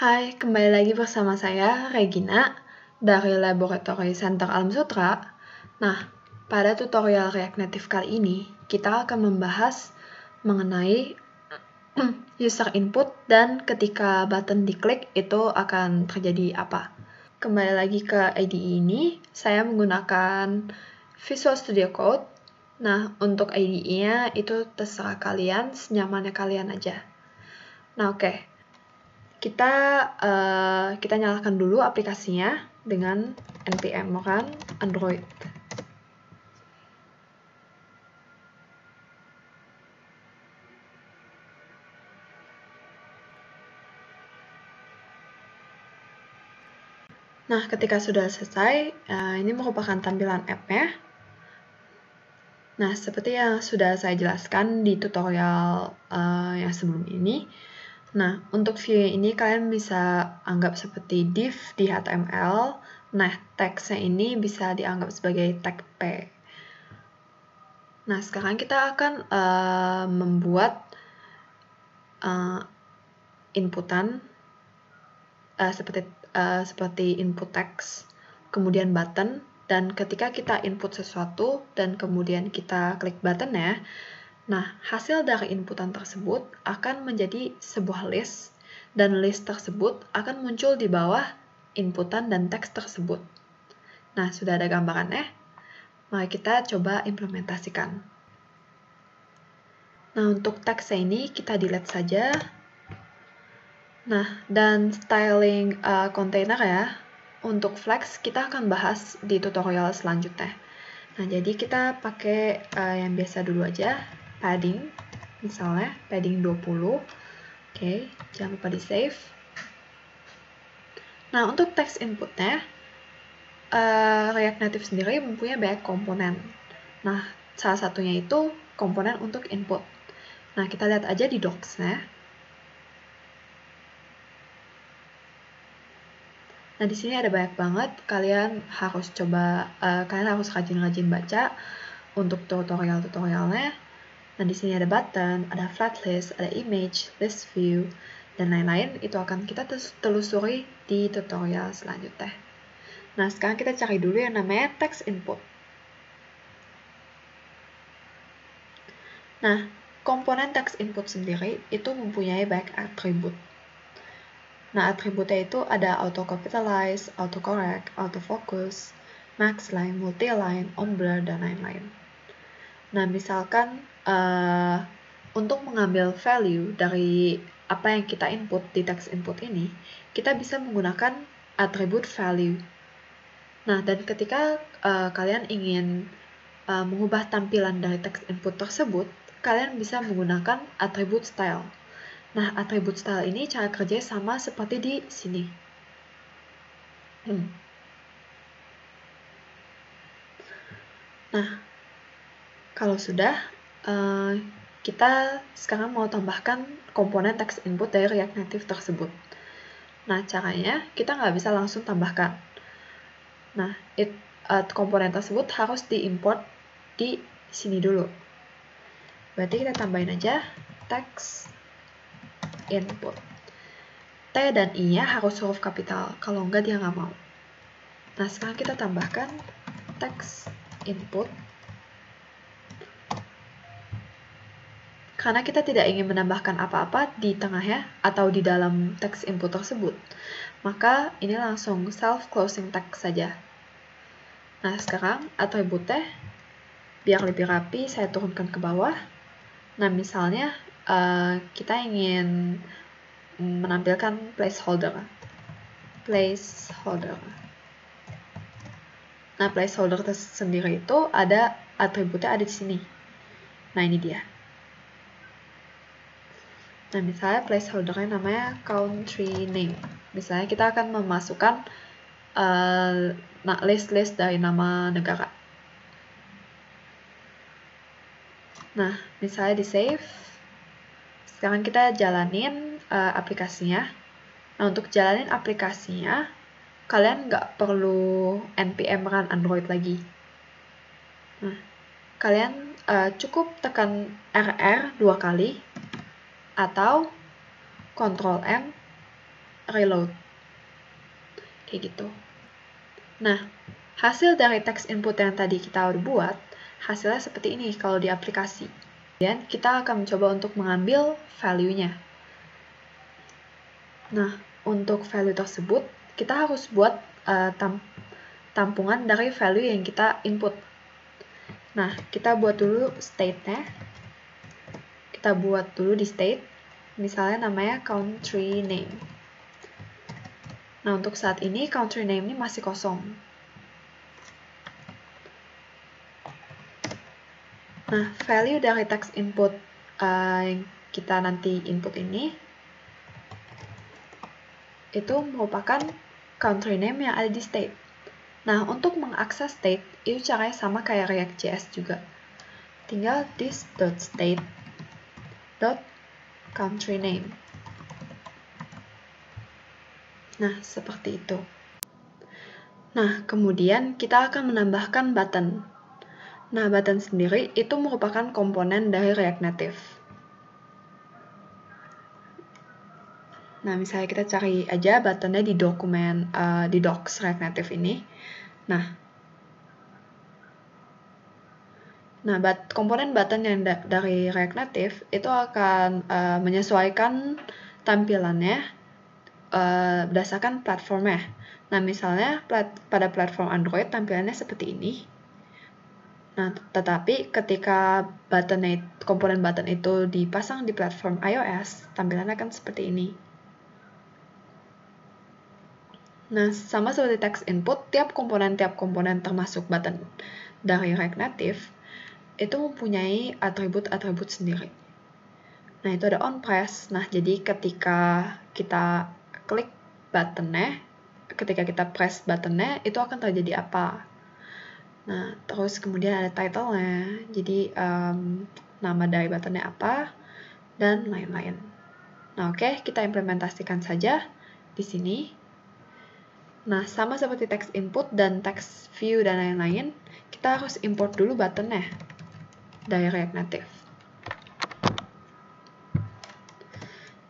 Hai, kembali lagi bersama saya, Regina, dari Laboratory Center Alam Sutra. Nah, pada tutorial React Native kali ini, kita akan membahas mengenai user input dan ketika button diklik itu akan terjadi apa. Kembali lagi ke IDE ini, saya menggunakan Visual Studio Code. Nah, untuk IDE-nya itu terserah kalian, senyamannya kalian aja. Nah, oke. Kita nyalakan dulu aplikasinya dengan npm run android. Nah, ketika sudah selesai, ini merupakan tampilan app-nya. Nah, seperti yang sudah saya jelaskan di tutorial yang sebelum ini. Nah, untuk view ini kalian bisa anggap seperti div di HTML. Nah, teksnya ini bisa dianggap sebagai tag P. Nah, sekarang kita akan membuat inputan seperti input text, kemudian button, dan ketika kita input sesuatu dan kemudian kita klik buttonnya, nah hasil dari inputan tersebut akan menjadi sebuah list, dan list tersebut akan muncul di bawah inputan dan teks tersebut. Nah, sudah ada gambarannya. Mari kita coba implementasikan. Nah, untuk teksnya ini kita delete saja. Nah, dan styling container ya, untuk flex kita akan bahas di tutorial selanjutnya. Nah, jadi kita pakai yang biasa dulu aja, padding, misalnya padding 20. Oke, jangan lupa di save. Nah, untuk text inputnya, React Native sendiri mempunyai banyak komponen. Nah, salah satunya itu komponen untuk input. Nah, kita lihat aja di docs-nya. Nah, di sini ada banyak banget. Kalian harus rajin-rajin baca untuk tutorial-tutorialnya. Nah, di sini ada button, ada flat list, ada image, list view, dan lain-lain. Itu akan kita telusuri di tutorial selanjutnya. Nah, sekarang kita cari dulu yang namanya text input. Nah, komponen text input sendiri itu mempunyai banyak atribut. Nah, atributnya itu ada auto-capitalize, auto-correct, auto-focus, max-line, multi-line, on-blur, dan lain-lain. Nah, misalkan untuk mengambil value dari apa yang kita input di text input ini, kita bisa menggunakan atribut value. Nah, dan ketika kalian ingin mengubah tampilan dari text input tersebut, kalian bisa menggunakan atribut style. Nah, atribut style ini cara kerjanya sama seperti di sini. Nah, kalau sudah, kita sekarang mau tambahkan komponen text input dari React Native tersebut. Nah, caranya kita nggak bisa langsung tambahkan. Nah, komponen tersebut harus diimport di sini dulu. Berarti kita tambahin aja text input. T dan I-nya harus huruf kapital, kalau enggak dia nggak mau. Nah, sekarang kita tambahkan text input. Karena kita tidak ingin menambahkan apa-apa di tengahnya atau di dalam text input tersebut, maka ini langsung self-closing text saja. Nah, sekarang atributnya, biar lebih rapi, saya turunkan ke bawah. Nah, misalnya kita ingin menampilkan placeholder. Nah, placeholder sendiri itu ada atributnya ada di sini. Nah, ini dia. Nah, misalnya placeholdernya namanya country name. Misalnya kita akan memasukkan list-list dari nama negara. Nah, misalnya di save. Sekarang kita jalanin aplikasinya. Nah, untuk jalanin aplikasinya, kalian nggak perlu npm run android lagi. Nah, kalian cukup tekan RR 2 kali atau Ctrl M reload. Kayak gitu. Nah, hasil dari text input yang tadi kita udah buat, hasilnya seperti ini kalau di aplikasi. Kemudian kita akan mencoba untuk mengambil value-nya. Nah, untuk value tersebut, kita harus buat tampungan dari value yang kita input. Nah, kita buat dulu state-nya. Kita buat dulu di state, misalnya namanya country name. Nah, untuk saat ini country name ini masih kosong. Nah, value dari text input yang kita nanti input ini, itu merupakan country name yang ada di state. Nah, untuk mengakses state, itu caranya sama kayak React.js juga. Tinggal this.state.country name. Nah, seperti itu. Nah, kemudian kita akan menambahkan button. Nah, button sendiri itu merupakan komponen dari React Native. Nah, misalnya kita cari aja buttonnya di dokumen, di docs React Native ini. Nah, komponen button yang dari React Native itu akan menyesuaikan tampilannya berdasarkan platformnya. Nah, misalnya pada platform Android tampilannya seperti ini. Nah, tetapi ketika komponen button itu dipasang di platform iOS, tampilannya akan seperti ini. Nah, sama seperti text input, tiap komponen termasuk button dari React Native itu mempunyai atribut-atribut sendiri. Nah, itu ada onPress. Nah, jadi ketika kita klik buttonnya, ketika kita press buttonnya, itu akan terjadi apa? Nah, terus kemudian ada title-nya, jadi nama dari buttonnya apa, dan lain-lain. Nah, oke, kita implementasikan saja di sini. Nah, sama seperti text input dan text view dan lain-lain, kita harus import dulu buttonnya dari React Native.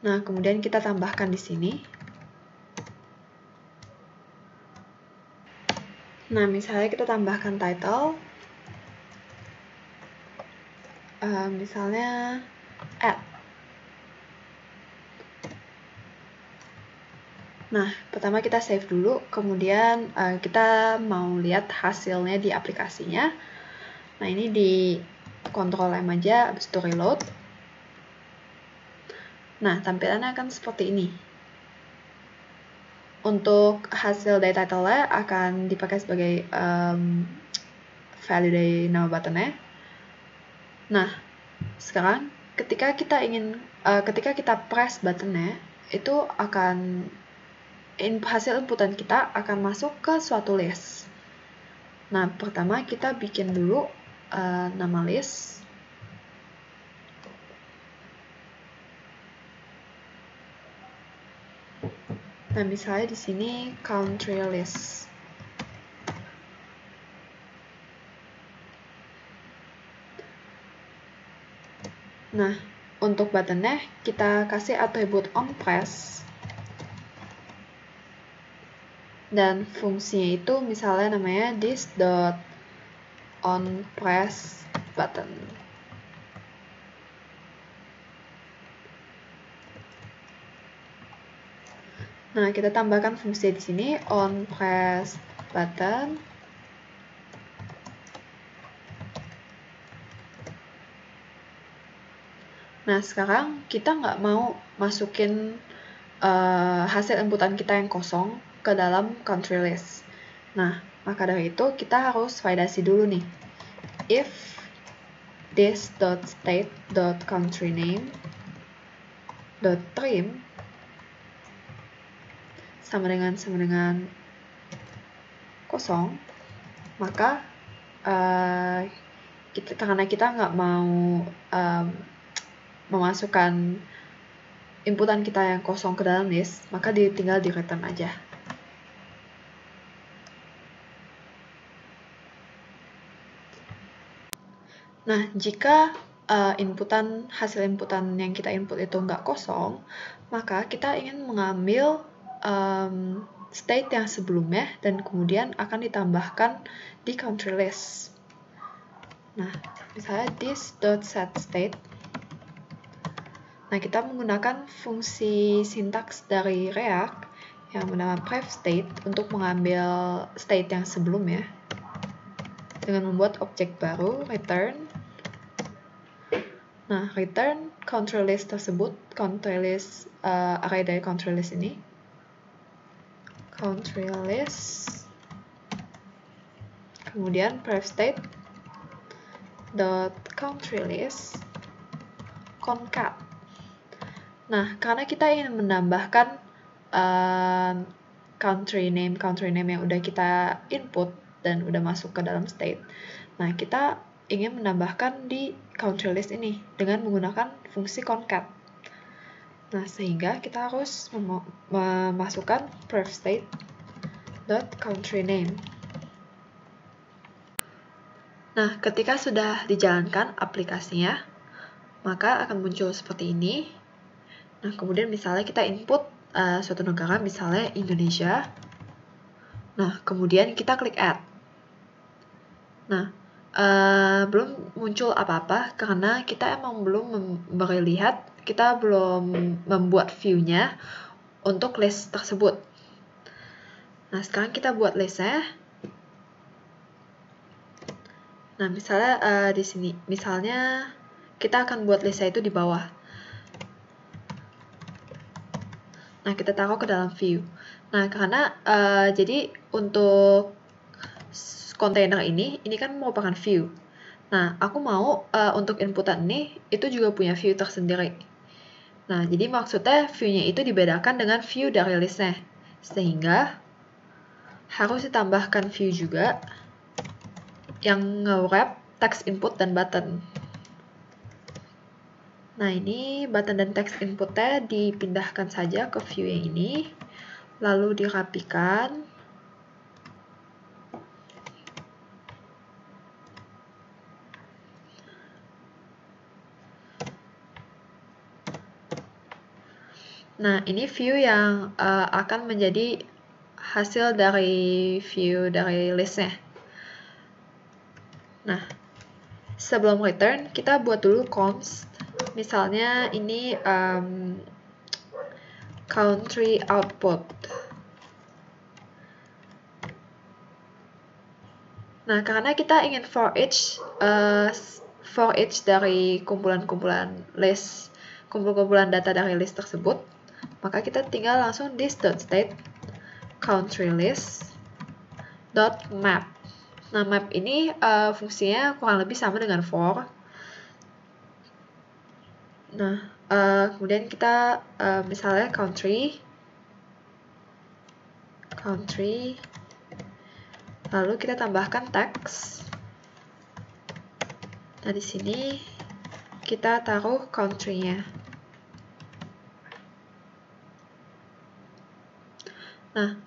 Nah, kemudian kita tambahkan di sini. Nah, misalnya kita tambahkan title, misalnya add. Nah, pertama kita save dulu, kemudian kita mau lihat hasilnya di aplikasinya. Nah, ini di Ctrl M aja, habis itu reload. Nah, tampilannya akan seperti ini. Untuk hasil dari title-nya akan dipakai sebagai value dari nama buttonnya. Nah, sekarang ketika kita press buttonnya, itu akan hasil inputan kita akan masuk ke suatu list. Nah, pertama kita bikin dulu nama list. Nah, misalnya di sini country list. Nah, untuk buttonnya kita kasih atribut onPress. Dan fungsinya itu misalnya namanya this.onPressButton. Nah, kita tambahkan fungsi di sini onPressButton. Nah, sekarang kita nggak mau masukin hasil inputan kita yang kosong ke dalam country list. Nah, maka dari itu kita harus validasi dulu nih. If this.state.countryname.trim sama dengan kosong, maka karena kita nggak mau memasukkan inputan kita yang kosong ke dalam list, maka tinggal di return aja. Nah, jika hasil inputan yang kita input itu nggak kosong, maka kita ingin mengambil state yang sebelumnya dan kemudian akan ditambahkan di country list. Nah, misalnya this.setState. Nah, kita menggunakan fungsi sintaks dari React yang bernama prefState untuk mengambil state yang sebelumnya dengan membuat objek baru return. Nah, return country list tersebut, country list array dari country list ini, country list, kemudian prefState dot country list concat. Nah, karena kita ingin menambahkan country name yang udah kita input dan udah masuk ke dalam state, nah kita ingin menambahkan di country list ini dengan menggunakan fungsi concat. Nah, sehingga kita harus memasukkan prefState dot country name. Nah, ketika sudah dijalankan aplikasinya, maka akan muncul seperti ini. Nah, kemudian misalnya kita input suatu negara, misalnya Indonesia. Nah, kemudian kita klik add. Nah, belum muncul apa-apa karena kita emang belum memberi lihat, kita belum membuat view-nya untuk list tersebut. Nah, sekarang kita buat list-nya. Nah, misalnya di sini, misalnya kita akan buat list-nya itu di bawah. Nah, kita taruh ke dalam view. Nah, karena jadi untuk kontainer ini kan merupakan view. Nah, aku mau untuk inputan ini itu juga punya view tersendiri. Nah, jadi maksudnya view-nya itu dibedakan dengan view dari list-nya. Sehingga harus ditambahkan view juga yang nge-wrap text input dan button. Nah, ini button dan text inputnya dipindahkan saja ke view yang ini, lalu dirapikan. Nah, ini view yang akan menjadi hasil dari view dari list-nya. Nah, sebelum return, kita buat dulu const. Misalnya ini country output. Nah, karena kita ingin for each dari kumpulan-kumpulan list, kumpulan data dari list tersebut, maka kita tinggal langsung this.state country list .map. Nah, map ini fungsinya kurang lebih sama dengan for. Nah, kemudian kita misalnya country, lalu kita tambahkan text. Nah, di sini kita taruh country-nya. Nah,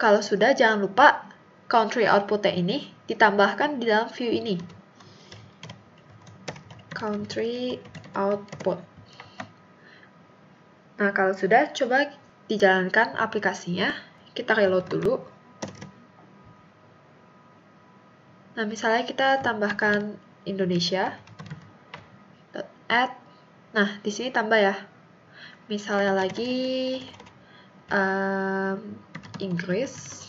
kalau sudah, jangan lupa country output-nya ini ditambahkan di dalam view ini. Country output. Nah, kalau sudah, coba dijalankan aplikasinya. Kita reload dulu. Nah, misalnya kita tambahkan Indonesia. Add. Nah, di sini tambah ya. Misalnya lagi Inggris.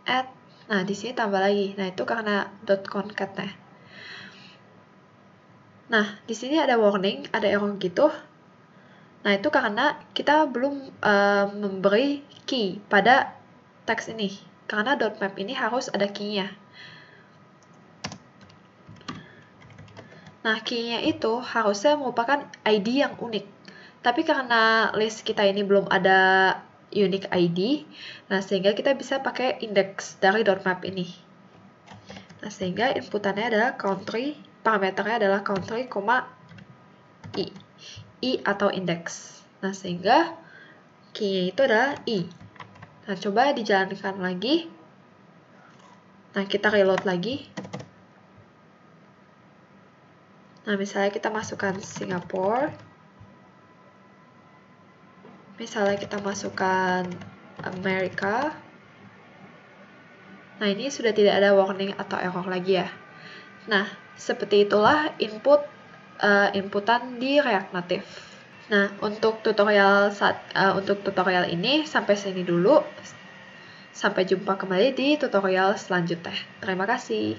Add. Nah, di sini tambah lagi. Nah, itu karena .concat-nya. Nah, di sini ada warning, ada error gitu. Nah, itu karena kita belum memberi key pada teks ini. Karena .map ini harus ada key-nya. Nah, key-nya itu harusnya merupakan ID yang unik. Tapi karena list kita ini belum ada unique ID, nah sehingga kita bisa pakai index dari .map ini. Nah, sehingga inputannya adalah country, parameternya adalah country, i atau index. Nah, sehingga key-nya itu adalah i. Nah, coba dijalankan lagi. Nah, kita reload lagi. Nah, misalnya kita masukkan Singapore. Misalnya kita masukkan America. Nah, ini sudah tidak ada warning atau error lagi ya. Nah, seperti itulah inputan di React Native. Nah, untuk tutorial ini sampai sini dulu. Sampai jumpa kembali di tutorial selanjutnya. Terima kasih.